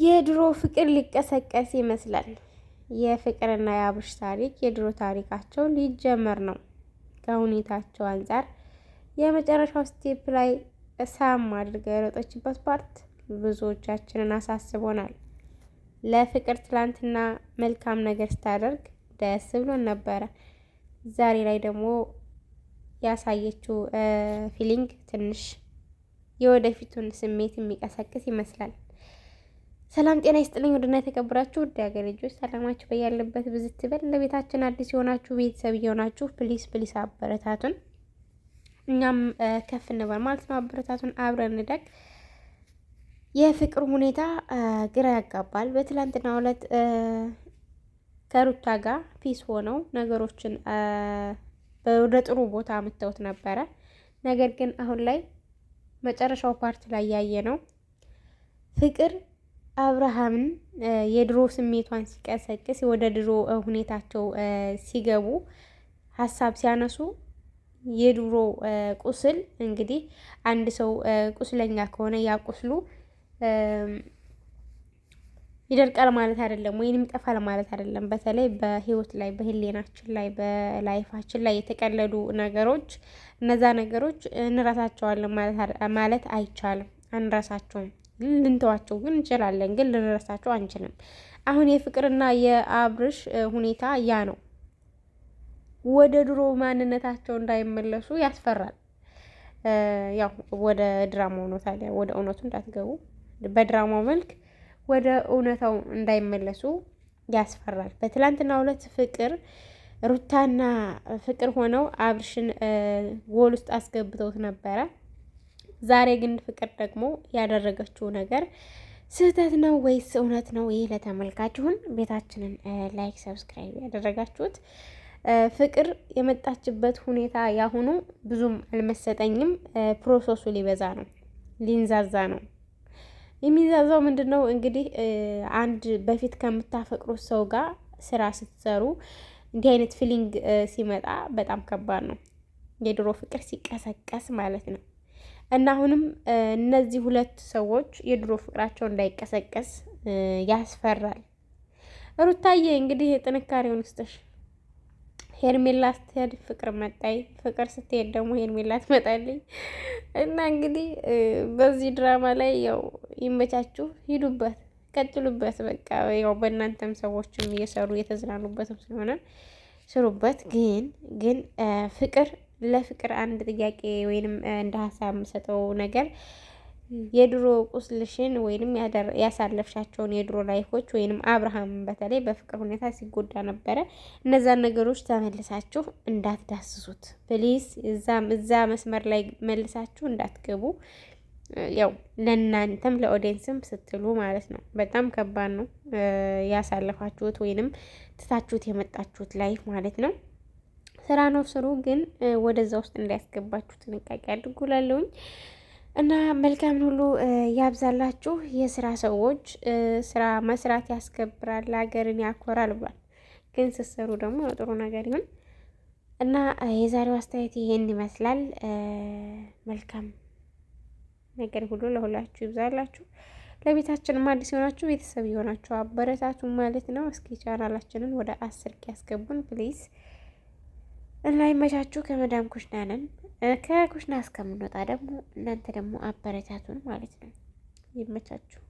የድሮ ፍቅር ሊቀሰቀስ ይመስላል። የፍቅርና የአብርሽ ታሪክ የድሮ ታሪካቸው ሊጀመር ነው። ከሁኔታቸው አንጻር የመጨረሻው ስቴፕ ላይ ሳም አድርጋ የሮጠችበት ፓርት ብዙዎቻችንን አሳስቦናል። ለፍቅር ትላንትና መልካም ነገር ስታደርግ ደስ ብሎን ነበረ። ዛሬ ላይ ደግሞ ያሳየችው ፊሊንግ ትንሽ የወደፊቱን ስሜት የሚቀሰቅስ ይመስላል። ሰላም ጤና ይስጥልኝ። ውድና የተከበራችሁ ውድ ሀገር ልጆች ሰላማችሁ በያለበት ብዝት ይበል። ለቤታችን አዲስ የሆናችሁ ቤተሰብ የሆናችሁ ፕሊስ አበረታቱን፣ እኛም ከፍ እንበል ማለት ነው። አበረታቱን፣ አብረን እንደግ። የፍቅር ሁኔታ ግራ ያጋባል። በትላንትናው ዕለት ከሩታ ጋር ፒስ ሆነው ነገሮችን ወደ ጥሩ ቦታ አምጥተውት ነበረ። ነገር ግን አሁን ላይ መጨረሻው ፓርት ላይ ያየ ነው ፍቅር አብርሃምን የድሮ ስሜቷን ሲቀሰቅስ ወደ ድሮ ሁኔታቸው ሲገቡ ሀሳብ ሲያነሱ የድሮ ቁስል እንግዲህ አንድ ሰው ቁስለኛ ከሆነ ያ ቁስሉ ይደርቃል ማለት አይደለም፣ ወይንም ይጠፋል ማለት አይደለም። በተለይ በህይወት ላይ በህሊናችን ላይ በላይፋችን ላይ የተቀለዱ ነገሮች እነዛ ነገሮች እንረሳቸዋለን ማለት አይቻልም። አንረሳቸውም፣ ልንተዋቸው ግን እንችላለን፣ ግን ልንረሳቸው አንችልም። አሁን የፍቅርና የአብርሽ ሁኔታ ያ ነው። ወደ ድሮ ማንነታቸው እንዳይመለሱ ያስፈራል። ያው ወደ ድራማው ነው ታዲያ፣ ወደ እውነቱ እንዳትገቡ፣ በድራማው መልክ ወደ እውነታው እንዳይመለሱ ያስፈራል። በትላንትናው ዕለት ፍቅር ሩታና ፍቅር ሆነው አብርሽን ጎል ውስጥ አስገብተውት ነበረ። ዛሬ ግን ፍቅር ደግሞ ያደረገችው ነገር ስህተት ነው ወይስ እውነት ነው? ይህ ለተመልካችሁን ቤታችንን ላይክ ሰብስክራይብ ያደረጋችሁት ፍቅር የመጣችበት ሁኔታ ያሁኑ ብዙም አልመሰጠኝም። ፕሮሰሱ ሊበዛ ነው፣ ሊንዛዛ ነው። የሚንዛዛው ምንድን ነው እንግዲህ አንድ በፊት ከምታፈቅሩት ሰው ጋር ስራ ስትሰሩ እንዲህ አይነት ፊሊንግ ሲመጣ በጣም ከባድ ነው። የድሮ ፍቅር ሲቀሰቀስ ማለት ነው። እና አሁንም እነዚህ ሁለት ሰዎች የድሮ ፍቅራቸው እንዳይቀሰቀስ ያስፈራል። ሩታዬ እንግዲህ ጥንካሬውን ስጥሽ። ሄርሜላ ስትሄድ ፍቅር መጣይ፣ ፍቅር ስትሄድ ደግሞ ሄርሜላ ትመጣልኝ። እና እንግዲህ በዚህ ድራማ ላይ ያው ይመቻችሁ፣ ሂዱበት፣ ቀጥሉበት። በቃ ያው በእናንተም ሰዎችም እየሰሩ እየተዝናኑበትም ስለሆነ ስሩበት። ግን ፍቅር ለፍቅር አንድ ጥያቄ ወይንም እንደ ሀሳብ የምሰጠው ነገር የድሮ ቁስልሽን ወይንም ያሳለፍሻቸውን የድሮ ላይፎች ወይንም አብርሃም በተለይ በፍቅር ሁኔታ ሲጎዳ ነበረ። እነዛን ነገሮች ተመልሳችሁ እንዳትዳስሱት ፕሊዝ። እዛ መስመር ላይ መልሳችሁ እንዳትገቡ። ያው ለእናንተም ለኦዲየንስም ስትሉ ማለት ነው። በጣም ከባድ ነው ያሳለፋችሁት ወይንም ትታችሁት የመጣችሁት ላይፍ ማለት ነው። ስራ ነው ስሩ፣ ግን ወደዛ ውስጥ እንዳያስገባችሁ ጥንቃቄ አድርጉ እላለሁኝ። እና መልካም ሁሉ ያብዛላችሁ። የስራ ሰዎች ስራ መስራት ያስከብራል፣ ሀገርን ያኮራል ብሏል። ግን ስትሰሩ ደግሞ ጥሩ ነገር ይሁን እና የዛሬው አስተያየት ይሄን ይመስላል። መልካም ነገር ሁሉ ለሁላችሁ ይብዛላችሁ። ለቤታችንም አዲስ የሆናችሁ ቤተሰብ የሆናችሁ አበረታቱ ማለት ነው። እስኪ ቻናላችንን ወደ 10 ያስገቡን ፕሊዝ። እና ይመቻችሁ። ከመዳም ኩሽና ነን። ከኩሽና እስከምንወጣ ደግሞ እናንተ ደግሞ አበረታቱን ማለት ነው። ይመቻችሁ።